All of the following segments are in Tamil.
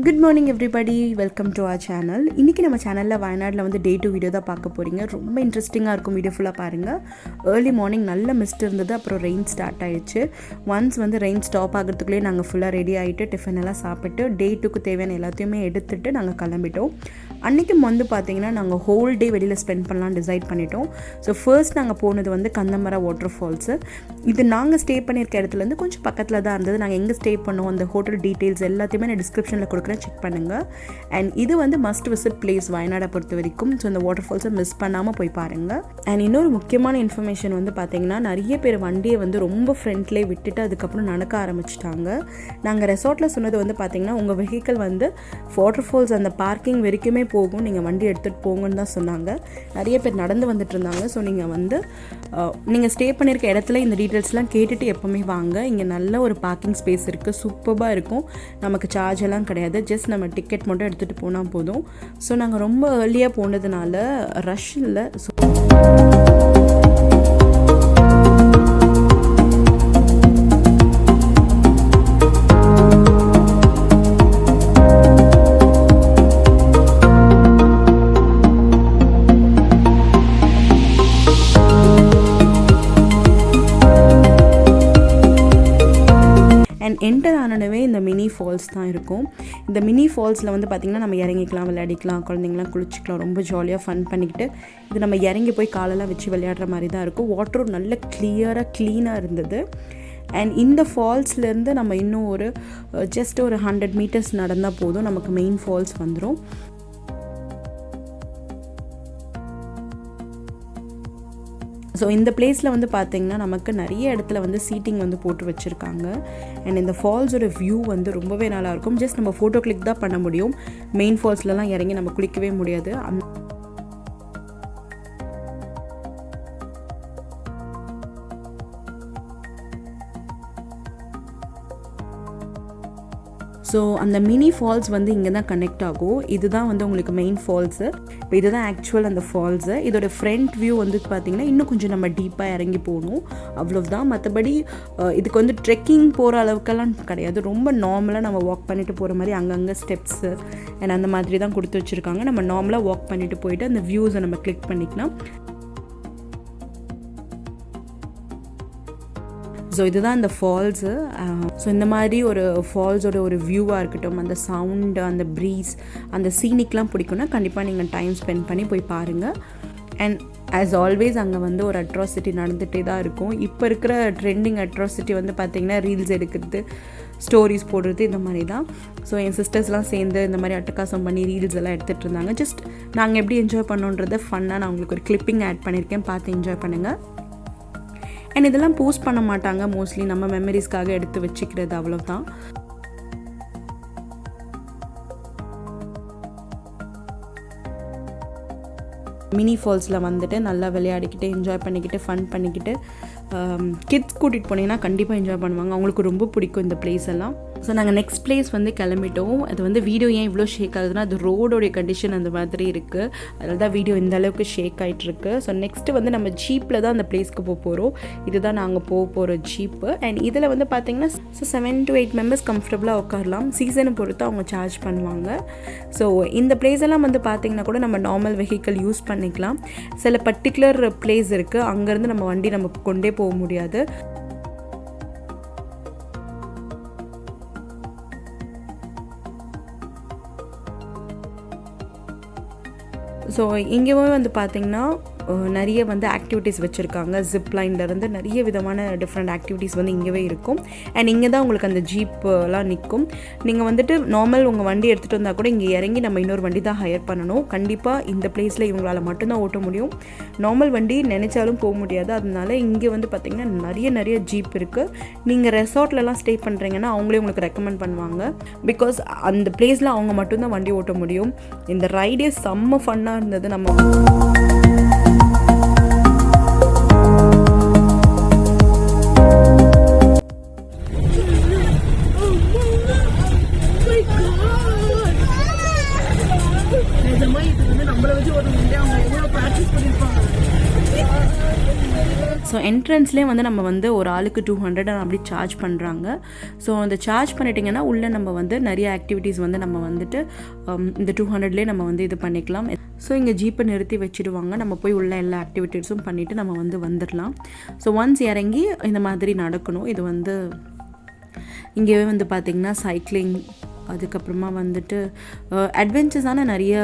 Good morning everybody, welcome to our channel. இன்றைக்கி நம்ம சேனலில் வயநாட்டில் வந்து டே 2 வீடியோ தான் பார்க்க போகிறீங்க. ரொம்ப இன்ட்ரெஸ்டிங்காக இருக்கும். வீடியோ ஃபுல்லாக பாருங்கள். ஏர்லி மார்னிங் நல்ல மிஸ்ட் இருந்தது, அப்புறம் ரெயின் ஸ்டார்ட் ஆகிடுச்சு. ஒன்ஸ் வந்து ரெயின் ஸ்டாப் ஆகிறதுக்குள்ளேயே நாங்கள் ஃபுல்லாக ரெடி ஆகிட்டு டிஃபன் எல்லாம் சாப்பிட்டு டே 2க்கு தேவையான எல்லாத்தையுமே எடுத்துகிட்டு நாங்கள் கிளம்பிட்டோம். அன்றைக்கி வந்து பார்த்திங்கன்னா நாங்கள் ஹோல் டே வெளியில் ஸ்பெண்ட் பண்ணலான்னு டிசைட் பண்ணிட்டோம். ஸோ ஃபர்ஸ்ட் நாங்கள் போனது வந்து கந்தம்பரா வாட்டர் ஃபால்ஸு. இது நாங்கள் ஸ்டே பண்ணியிருக்க இடத்துலேருந்து கொஞ்சம் பக்கத்தில் தான் இருந்தது. நாங்கள் எங்கே ஸ்டே பண்ணோம், அந்த ஹோட்டல் டீட்டெயில்ஸ் எல்லாத்தையுமே நான் டிஸ்கிரிப்ஷனில் கொடுக்குறேன், செக் பண்ணுங்கள். அண்ட் இது வந்து மஸ்ட் விசிட் பிளேஸ் வயநாடை பொறுத்த வரைக்கும். ஸோ இந்த வாட்டர் ஃபால்ஸை மிஸ் பண்ணாமல் போய் பாருங்கள். அண்ட் இன்னொரு முக்கியமான இன்ஃபர்மேஷன் வந்து பார்த்திங்கன்னா, நிறைய பேர் வண்டியை வந்து ரொம்ப ஃப்ரண்ட்லேயே விட்டுட்டு அதுக்கப்புறம் நடக்க ஆரம்பிச்சிட்டாங்க. நாங்கள் ரெசார்ட்டில் சொன்னது வந்து பார்த்திங்கன்னா, உங்கள் வெஹிக்கிள் வந்து வாட்டர் ஃபால்ஸ் அந்த பார்க்கிங் வரைக்குமே போகும், நீங்கள் வண்டி எடுத்துகிட்டு போங்கன்னு தான் சொன்னாங்க. நிறைய பேர் நடந்து வந்துட்டு இருந்தாங்க. ஸோ நீங்கள் வந்து நீங்கள் ஸ்டே பண்ணியிருக்க இடத்துல இந்த டீட்டெயில்ஸ்லாம் கேட்டுட்டு எப்போவுமே வாங்க. இங்கே நல்ல ஒரு பார்க்கிங் ஸ்பேஸ் இருக்குது, சூப்பராக இருக்கும். நமக்கு சார்ஜ் எல்லாம் கிடையாது, ஜஸ்ட் நம்ம டிக்கெட் மட்டும் எடுத்துகிட்டு போனால் போதும். ஸோ நாங்கள் ரொம்ப ஏர்லியாக போனதுனால ரஷ் இல்லை. ஸோ அண்ட் என்டர் ஆனவே இந்த மினி ஃபால்ஸ் தான் இருக்கும். இந்த மினி ஃபால்ஸில் வந்து பார்த்திங்கன்னா நம்ம இறங்கிக்கலாம், விளையாடிக்கலாம், குழந்தைங்களாம் குளிச்சிக்கலாம், ரொம்ப ஜாலியாக ஃபன் பண்ணிக்கிட்டு. இது நம்ம இறங்கி போய் காலெல்லாம் வச்சு விளையாடுற மாதிரி தான் இருக்கும். வாட்டரும் நல்ல க்ளீனாக இருந்தது. அண்ட் இந்த ஃபால்ஸ்லேருந்து நம்ம இன்னும் ஒரு ஜஸ்ட் ஒரு 100 மீட்டர்ஸ் நடந்தால் போதும், நமக்கு மெயின் ஃபால்ஸ் வந்துடும். ஸோ இந்த பிளேஸில் வந்து பார்த்திங்கன்னா நமக்கு நிறைய இடத்துல வந்து சீட்டிங் வந்து போட்டு வச்சுருக்காங்க. அண்ட் இந்த ஃபால்ஸோட வியூ வந்து ரொம்பவே நல்லாயிருக்கும். ஜஸ்ட் நம்ம ஃபோட்டோ கிளிக் தான் பண்ண முடியும். மெயின் ஃபால்ஸ்லலாம் இறங்கி நம்ம குளிக்கவே முடியாது. ஸோ அந்த மினி ஃபால்ஸ் வந்து இங்கே தான் கனெக்ட் ஆகும். இதுதான் வந்து உங்களுக்கு மெயின் ஃபால்ஸு. இப்போ இதுதான் ஆக்சுவல் அந்த ஃபால்ஸு. இதோட ஃப்ரண்ட் வியூ வந்து பார்த்திங்கன்னா இன்னும் கொஞ்சம் நம்ம டீப்பாக இறங்கி போகணும், அவ்வளோதான். மற்றபடி இதுக்கு வந்து ட்ரெக்கிங் போகிற அளவுக்கெல்லாம் கிடையாது. ரொம்ப நார்மலாக நம்ம வாக் பண்ணிட்டு போகிற மாதிரி அங்கங்கே ஸ்டெப்ஸு அண்ட் அந்த மாதிரி தான் கொடுத்து வச்சுருக்காங்க. நம்ம நார்மலாக வாக் பண்ணிட்டு போயிட்டு அந்த வியூஸை நம்ம கிளிக் பண்ணிக்கலாம். ஸோ இதுதான் அந்த ஃபால்ஸு. ஸோ இந்த மாதிரி ஒரு ஃபால்ஸோட ஒரு வியூவாக இருக்கட்டும், அந்த சவுண்டு, அந்த ப்ரீஸ், அந்த சீனிக்லாம் பிடிக்கும்னா கண்டிப்பாக நீங்கள் டைம் ஸ்பெண்ட் பண்ணி போய் பாருங்கள். அண்ட் ஆஸ் ஆல்வேஸ் அங்கே வந்து ஒரு அட்ராசிட்டி நடந்துகிட்டே தான் இருக்கும். இப்போ இருக்கிற ட்ரெண்டிங் அட்ராசிட்டி வந்து பார்த்திங்கன்னா ரீல்ஸ் எடுக்கிறது, ஸ்டோரிஸ் போடுறது, இந்த மாதிரி தான். ஸோ என் சிஸ்டர்ஸ்லாம் சேர்ந்து இந்த மாதிரி அட்டகாசம் பண்ணி ரீல்ஸ் எல்லாம் எடுத்துகிட்டு இருந்தாங்க. ஜஸ்ட் நாங்கள் எப்படி என்ஜாய் பண்ணோன்றதை ஃபன்னாக நான் உங்களுக்கு ஒரு கிளிப்பிங் ஆட் பண்ணியிருக்கேன், பார்த்து என்ஜாய் பண்ணுங்கள். அண்ட் இதெல்லாம் போஸ்ட் பண்ண மாட்டாங்க, மோஸ்ட்லி நம்ம மெமரிஸ்க்காக எடுத்து வச்சுக்கிறது, அவ்வளோதான். மினி ஃபால்ஸில் வந்துட்டு நல்லா விளையாடிக்கிட்டு என்ஜாய் பண்ணிக்கிட்டு ஃபன் பண்ணிக்கிட்டு கிட்ஸ் கூட்டிகிட்டு போனீங்கன்னா கண்டிப்பாக என்ஜாய் பண்ணுவாங்க. அவங்களுக்கு ரொம்ப பிடிக்கும் இந்த பிளேஸ் எல்லாம். ஸோ நாங்கள் நெக்ஸ்ட் பிளேஸ் வந்து கிளம்பிட்டோம். அது வந்து வீடியோ ஏன் இவ்வளோ ஷேக் ஆகுதுன்னா, அது ரோடோடைய கண்டிஷன் அந்த மாதிரி இருக்குது, அதில் தான் வீடியோ இந்த அளவுக்கு ஷேக் ஆகிட்டுருக்கு. ஸோ நெக்ஸ்ட்டு வந்து நம்ம ஜீப்பில் தான் அந்த பிளேஸ்க்கு போகிறோம். இதுதான் நாங்கள் போகிற ஜீப்பு. அண்ட் இதில் வந்து பார்த்திங்கன்னா 7 to 8 மெம்பர்ஸ் கம்ஃபர்டபுளாக உட்காரலாம். சீசனை பொறுத்து அவங்க சார்ஜ் பண்ணுவாங்க. ஸோ இந்த பிளேஸ் எல்லாம் வந்து பார்த்திங்கன்னா கூட நம்ம நார்மல் வெஹிக்கிள் யூஸ் பண்ணிக்கலாம். சில பர்டிகுலர் பிளேஸ் இருக்குது, அங்கேருந்து நம்ம வண்டி நம்ம கொண்டே போக முடியாது. ஸோ இங்கேயுமே வந்து பார்த்திங்கன்னா நிறைய வந்து ஆக்டிவிட்டீஸ் வச்சுருக்காங்க. ஜிப்லைன்லேருந்து நிறைய விதமான டிஃப்ரெண்ட் ஆக்டிவிட்டீஸ் வந்து இங்கேவே இருக்கும். அண்ட் இங்கே தான் உங்களுக்கு அந்த ஜீப்லாம் நிற்கும். நீங்கள் வந்துட்டு நார்மல் உங்கள் வண்டி எடுத்துகிட்டு வந்தால் கூட இங்கே இறங்கி நம்ம இன்னொரு வண்டி தான் ஹையர் பண்ணணும். கண்டிப்பாக இந்த பிளேஸில் இவங்களால் மட்டும்தான் ஓட்ட முடியும். நார்மல் வண்டி நினச்சாலும் போக முடியாது. அதனால இங்கே வந்து பார்த்திங்கன்னா நிறைய ஜீப் இருக்குது. நீங்கள் ரெசார்ட்லலாம் ஸ்டே பண்ணுறீங்கன்னா அவங்களே உங்களுக்கு ரெக்கமெண்ட் பண்ணுவாங்க. பிகாஸ் அந்த பிளேஸில் அவங்க மட்டும்தான் வண்டி ஓட்ட முடியும். இந்த ரைடே செம்ம ஃபன்னாக இருந்தது. நம்ம நிஜமா இது வந்து நம்மளை வச்சு ஒரு அவங்க எவ்வளோ ப்ராக்டிஸ் பண்ணியிருப்பாங்க. ஸோ என்ட்ரன்ஸ்லேயே வந்து நம்ம வந்து ஒரு ஆளுக்கு 200 அப்படி சார்ஜ் பண்ணுறாங்க. ஸோ அந்த சார்ஜ் பண்ணிட்டிங்கன்னா உள்ளே நம்ம வந்து நிறைய ஆக்டிவிட்டீஸ் வந்து நம்ம வந்துட்டு இந்த 200லேயே நம்ம வந்து இது பண்ணிக்கலாம். ஸோ இங்கே ஜீப்பை நிறுத்தி வச்சுடுவாங்க. நம்ம போய் உள்ள எல்லா ஆக்டிவிட்டீஸும் பண்ணிவிட்டு நம்ம வந்து வந்துடலாம். ஸோ ஒன்ஸ் இறங்கி இந்த மாதிரி நடக்கணும். இது வந்து இங்கேயே வந்து பார்த்திங்கன்னா சைக்கிளிங், அதுக்கப்புறமா வந்துட்டு அட்வென்ச்சர்ஸான நிறைய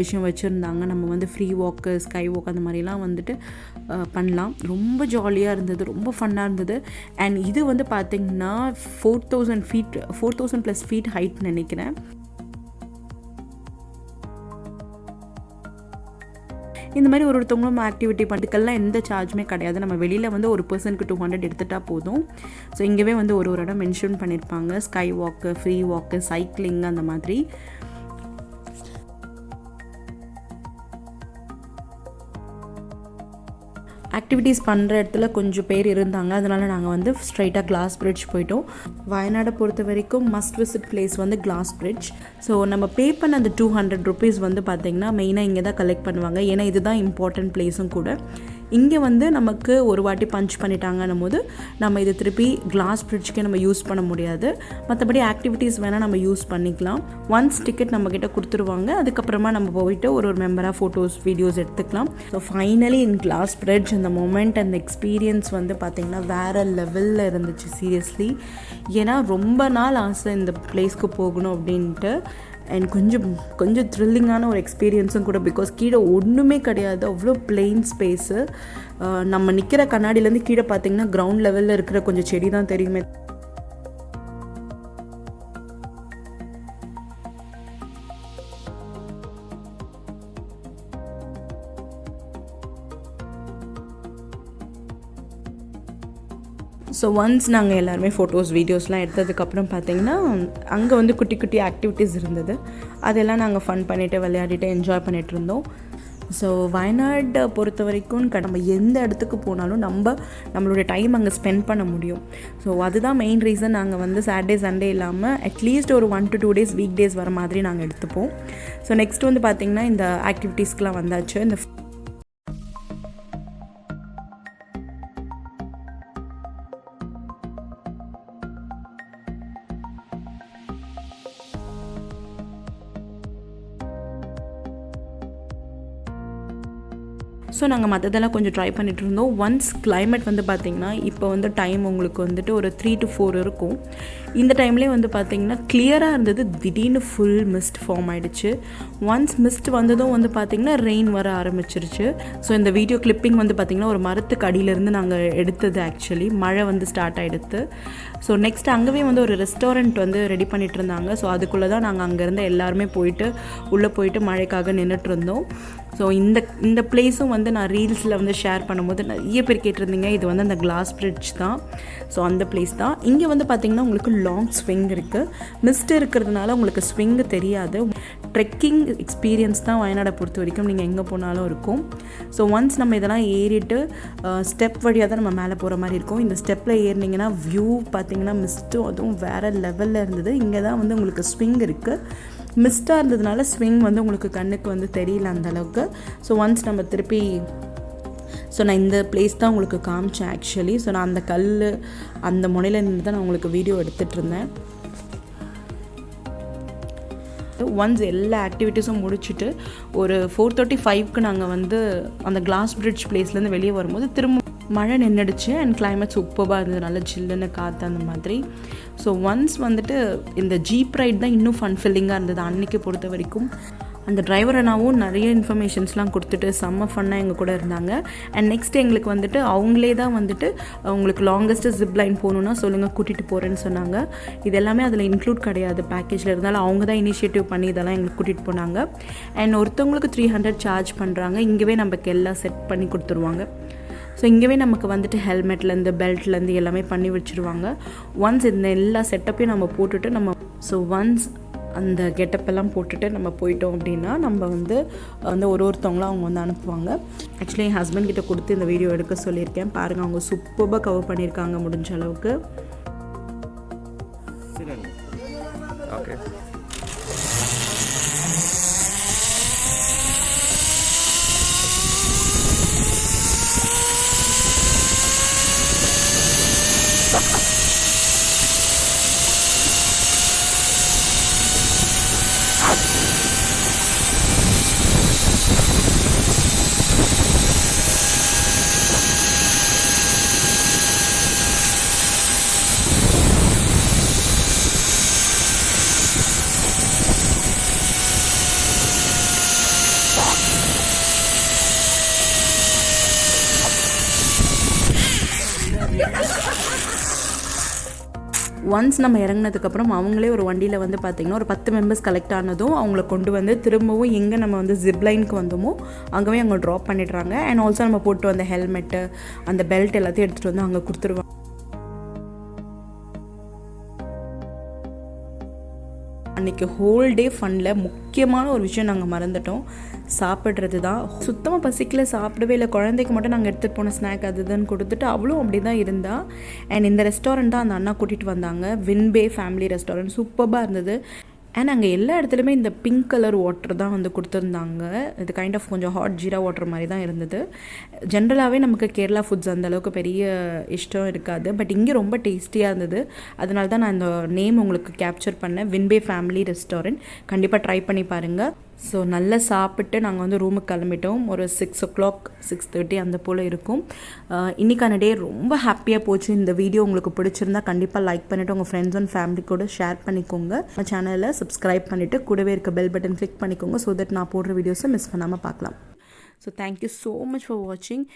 விஷயம் வச்சுருந்தாங்க. நம்ம வந்து ஃப்ரீ வாக்கு, ஸ்கை வாக் அந்த மாதிரிலாம் வந்துட்டு பண்ணலாம். ரொம்ப ஜாலியாக இருந்தது, ரொம்ப ஃபன்னாக இருந்தது. அண்ட் இது வந்து பார்த்திங்கன்னா 4000+ ஃபீட் ஹைட் நினைக்கிறேன். இந்த மாதிரி ஒருத்தவங்களும் ஆக்டிவிட்டி பண்ணுறதுக்கெல்லாம் எந்த சார்ஜுமே கிடையாது. நம்ம வெளியில் வந்து ஒரு பர்சனுக்கு 200 எடுத்துகிட்டா போதும். ஸோ இங்கேவே வந்து ஒரு இடம் மென்ஷன் பண்ணியிருப்பாங்க, ஸ்கை வாக்கு, ஃப்ரீ வாக்கு, சைக்கிளிங் அந்த மாதிரி. ஆக்டிவிட்டீஸ் பண்ணுற இடத்துல கொஞ்சம் பேர் இருந்தாங்க. அதனால் நாங்கள் வந்து ஸ்ட்ரைட்டாக கிளாஸ் பிரிட்ஜ் போயிட்டோம். வயநாடை பொறுத்த வரைக்கும் மஸ்ட் விசிட் பிளேஸ் வந்து கிளாஸ் பிரிட்ஜ். ஸோ நம்ம பே பண்ண அந்த 200 ருபீஸ் வந்து பார்த்திங்கன்னா மெயினாக இங்கே தான் கலெக்ட் பண்ணுவாங்க. ஏன்னா இதுதான் இம்பார்ட்டன்ட் பிளேஸும் கூட. இங்கே வந்து நமக்கு ஒரு வாட்டி பஞ்ச் பண்ணிட்டாங்கன்னும் போது நம்ம இது திருப்பி கிளாஸ் பிரிட்ஜ்க்கே நம்ம யூஸ் பண்ண முடியாது. மற்றபடி ஆக்டிவிட்டீஸ் வேணால் நம்ம யூஸ் பண்ணிக்கலாம். ஒன்ஸ் டிக்கெட் நம்மக்கிட்ட கொடுத்துருவாங்க. அதுக்கப்புறமா நம்ம போயிட்டு ஒரு மெம்பராக ஃபோட்டோஸ், வீடியோஸ் எடுத்துக்கலாம். So finally in glass bridge அந்த மொமெண்ட், அந்த எக்ஸ்பீரியன்ஸ் வந்து பார்த்திங்கன்னா வேறு லெவலில் இருந்துச்சு சீரியஸ்லி. ஏன்னா ரொம்ப நாள் ஆசை இந்த பிளேஸ்க்கு போகணும் அப்படின்ட்டு. அண்ட் கொஞ்சம் த்ரில்லிங்கான ஒரு எக்ஸ்பீரியன்ஸும் கூட. பிகாஸ் கீழே ஒன்றுமே கிடையாது, அவ்வளோ பிளெயின் ஸ்பேஸு. நம்ம நிற்கிற கண்ணாடியிலேருந்து கீழே பார்த்திங்கன்னா கிரவுண்ட் லெவலில் இருக்கிற கொஞ்சம் செடி தான் தெரியுமே. ஸோ ஒன்ஸ் நாங்கள் எல்லாருமே ஃபோட்டோஸ், வீடியோஸ்லாம் எடுத்ததுக்கப்புறம் பார்த்திங்கன்னா அங்கே வந்து குட்டி குட்டி ஆக்டிவிட்டீஸ் இருந்தது. அதெல்லாம் நாங்கள் ஃபன் பண்ணிவிட்டு, விளையாடிட்டு, என்ஜாய் பண்ணிகிட்டு இருந்தோம். ஸோ வயநாட்டை பொறுத்த வரைக்கும் நம்ம எந்த இடத்துக்கு போனாலும் நம்மளோட டைம் அங்கே ஸ்பெண்ட் பண்ண முடியும். ஸோ அதுதான் மெயின் ரீசன். நாங்கள் வந்து சாட்டர்டே, சண்டே இல்லாமல் அட்லீஸ்ட் ஒரு 1 to 2 days வீக் டேஸ் வர மாதிரி நாங்கள் எடுத்துப்போம். ஸோ நெக்ஸ்ட் வந்து பார்த்திங்கன்னா இந்த ஆக்டிவிட்டீஸ்க்கெலாம் வந்தாச்சு. இந்த ஸோ நாங்கள் மற்றதெல்லாம் கொஞ்சம் ட்ரை பண்ணிகிட்டு இருந்தோம். ஒன்ஸ் கிளைமேட் வந்து பார்த்திங்கன்னா இப்போ வந்து டைம் உங்களுக்கு வந்துட்டு ஒரு 3 to 4 இருக்கும். இந்த டைம்லேயே வந்து பார்த்திங்கன்னா கிளியராக இருந்தது. திடீர்னு ஃபுல் மிஸ்ட் ஃபார்ம் ஆகிடுச்சு. ஒன்ஸ் மிஸ்ட் வந்ததும் வந்து பார்த்திங்கன்னா ரெயின் வர ஆரம்பிச்சிருச்சு. ஸோ இந்த வீடியோ கிளிப்பிங் வந்து பார்த்திங்கன்னா ஒரு மரத்துக்கு அடியிலேருந்து நாங்கள் எடுத்தது. ஆக்சுவலி மழை வந்து ஸ்டார்ட் ஆகிடுது. ஸோ நெக்ஸ்ட் அங்கேவே வந்து ஒரு ரெஸ்டாரண்ட் வந்து ரெடி பண்ணிகிட்டு இருந்தாங்க. ஸோ அதுக்குள்ளே தான் நாங்கள் அங்கேருந்து எல்லாருமே உள்ளே போயிட்டு மழைக்காக நின்றுட்டு இருந்தோம். ஸோ இந்த பிளேஸும் வந்து நான் ரீல்ஸில் வந்து ஷேர் பண்ணும்போது நிறைய பேர் கேட்டிருந்தீங்க. இது வந்து அந்த கிளாஸ் பிரிட்ஜ் தான். ஸோ அந்த பிளேஸ் தான். இங்கே வந்து பார்த்திங்கன்னா உங்களுக்கு லாங் ஸ்விங் இருக்குது. மிஸ்ட் இருக்கிறதுனால உங்களுக்கு ஸ்விங்கு தெரியாது. ட்ரெக்கிங் எக்ஸ்பீரியன்ஸ் தான் வயநாடை பொறுத்த வரைக்கும் நீங்கள் எங்கே போனாலும் இருக்கும். ஸோ ஒன்ஸ் நம்ம இதெல்லாம் ஏறிட்டு ஸ்டெப் வழியாக தான் நம்ம மேலே போகிற மாதிரி இருக்கும். இந்த ஸ்டெப்பில் ஏறினீங்கன்னா வியூ பார்த்திங்கன்னா மிஸ்ட்டும் அதுவும் வேறு லெவலில் இருந்தது. இங்கே தான் வந்து உங்களுக்கு ஸ்விங் இருக்குது. மிஸ்டாக இருந்ததுனால ஸ்விங் வந்து உங்களுக்கு கண்ணுக்கு வந்து தெரியல அந்தளவுக்கு. ஸோ ஒன்ஸ் நம்ம திருப்பி நான் இந்த பிளேஸ் தான் உங்களுக்கு காமிச்சேன் ஆக்சுவலி. ஸோ நான் அந்த அந்த முனையில் நின்று தான் நான் உங்களுக்கு வீடியோ எடுத்துகிட்டு இருந்தேன். ஒன்ஸ் எல்லா ஆக்டிவிட்டீஸும் முடிச்சுட்டு ஒரு 4:35க்கு நாங்கள் வந்து அந்த கிளாஸ் பிரிட்ஜ் பிளேஸ்லேருந்து வெளியே வரும்போது திரும்ப மழை நின்றுடுச்சு. அண்ட் கிளைமேட் சூப்பராக இருந்தது, நல்லா சில்லுன்னு காற்று அந்த மாதிரி. ஸோ ஒன்ஸ் வந்துட்டு இந்த ஜீப் ரைட் தான் இன்னும் ஃபன் ஃபில்லிங்காக இருந்தது அன்றைக்கி பொறுத்த வரைக்கும். அந்த டிரைவர் அண்ணாவும் நிறைய இன்ஃபர்மேஷன்ஸ்லாம் கொடுத்துட்டு செம்ம ஃபன்னாக எங்கள் கூட இருந்தாங்க. அண்ட் நெக்ஸ்ட் எங்களுக்கு வந்துட்டு அவங்களே தான் வந்துட்டு உங்களுக்கு லாங்கஸ்ட்டு ஜிப்லைன் போகணுன்னா சொல்லுங்கள், கூட்டிகிட்டு போகிறேன்னு சொன்னாங்க. இது எல்லாமே அதில் இன்க்ளூட் கிடையாது பேக்கேஜில். இருந்தாலும் அவங்க தான் இனிஷியேட்டிவ் பண்ணி இதெல்லாம் எங்களுக்கு கூட்டிகிட்டு போனாங்க. அண்ட் ஒருத்தவங்களுக்கு 300 சார்ஜ் பண்ணுறாங்க. இங்கேவே நமக்கு எல்லாம் செட் பண்ணி கொடுத்துருவாங்க. ஸோ இங்கேவே நமக்கு வந்துட்டு ஹெல்மெட்லேருந்து, பெல்ட்லேருந்து எல்லாமே பண்ணி வச்சுருவாங்க. ஒன்ஸ் இந்த எல்லா செட்டப்பையும் நம்ம போட்டுட்டு ஒன்ஸ் அந்த கெட்டப்பெல்லாம் போட்டுட்டு நம்ம போயிட்டோம் அப்படின்னா நம்ம வந்து ஒருத்தவங்களும் அவங்க வந்து அனுப்புவாங்க. ஆக்சுவலி என் ஹஸ்பண்ட் கிட்ட கொடுத்து இந்த வீடியோ எடுக்க சொல்லியிருக்கேன். பாருங்கள், அவங்க சூப்பராக கவர் பண்ணியிருக்காங்க முடிஞ்ச அளவுக்கு. ஓகே. ஒன்ஸ் நம்ம இறங்கினதுக்கப்புறம் அவங்களே ஒரு வண்டியில் வந்து பார்த்திங்கன்னா ஒரு 10 மெம்பர்ஸ் கலெக்ட் ஆனதும் அவங்கள கொண்டு வந்து திரும்பவும் எங்கே நம்ம வந்து ஜிப்லைனுக்கு வந்தோமோ அங்கேவே அவங்க ட்ராப் பண்ணிடுறாங்க. அண்ட் ஆல்சோ நம்ம போட்டு வந்த ஹெல்மெட்டு அந்த பெல்ட் எல்லாத்தையும் எடுத்துகிட்டு வந்து அங்கே கொடுத்துருவாங்க. அன்றைக்கி ஹோல் டே ஃபனில் முக்கியமான ஒரு விஷயம் நாங்கள் மறந்துட்டோம், சாப்பிட்றது தான். சுத்தமாக பசிக்கல, சாப்பிடவே இல்லை. குழந்தைக்கு மட்டும் நாங்கள் எடுத்துகிட்டு போன ஸ்நாக் அது இதுன்னு கொடுத்துட்டு அவளும் அப்படி தான் இருந்தா. அண்ட் இந்த ரெஸ்டாரண்ட் தான் அந்த அண்ணா கூட்டிகிட்டு வந்தாங்க, வின்பே ஃபேமிலி ரெஸ்டாரண்ட். சூப்பராக இருந்தது. அண்ட் அங்கே எல்லா இடத்துலையுமே இந்த பிங்க் கலர் வாட்டர் தான் வந்து கொடுத்துருந்தாங்க. இது கைண்ட் ஆஃப் கொஞ்சம் ஹாட் ஜீரா வாட்டர் மாதிரி தான் இருந்தது. ஜென்ரலாகவே நமக்கு கேரளா ஃபுட்ஸ் அந்தளவுக்கு பெரிய இஷ்டம் இருக்காது, பட் இங்கே ரொம்ப டேஸ்டியாக இருந்தது. அதனால தான் நான் இந்த நேம் உங்களுக்கு கேப்சர் பண்ணேன், வின்பே ஃபேமிலி ரெஸ்டாரண்ட். கண்டிப்பாக ட்ரை பண்ணி பாருங்கள். ஸோ நல்லா சாப்பிட்டு நாங்கள் வந்து ரூமுக்கு கிளம்பிட்டோம். ஒரு 6 o'clock 6:30 அந்த போல் இருக்கும். இன்றைக்கான டே ரொம்ப ஹாப்பியாக போச்சு. இந்த வீடியோ உங்களுக்கு பிடிச்சிருந்தா கண்டிப்பாக லைக் பண்ணிவிட்டு உங்கள் ஃப்ரெண்ட்ஸ் அண்ட் ஃபேமிலி கூட ஷேர் பண்ணிக்கோங்க. நம்ம சேனலில் சப்ஸ்கிரைப் பண்ணிவிட்டு கூடவே இருக்க பெல் பட்டன் கிளிக் பண்ணிக்கோங்க, ஸோ தட் நான் போடுற வீடியோஸை மிஸ் பண்ணாமல் பார்க்கலாம். So thank you so much for வாட்சிங்.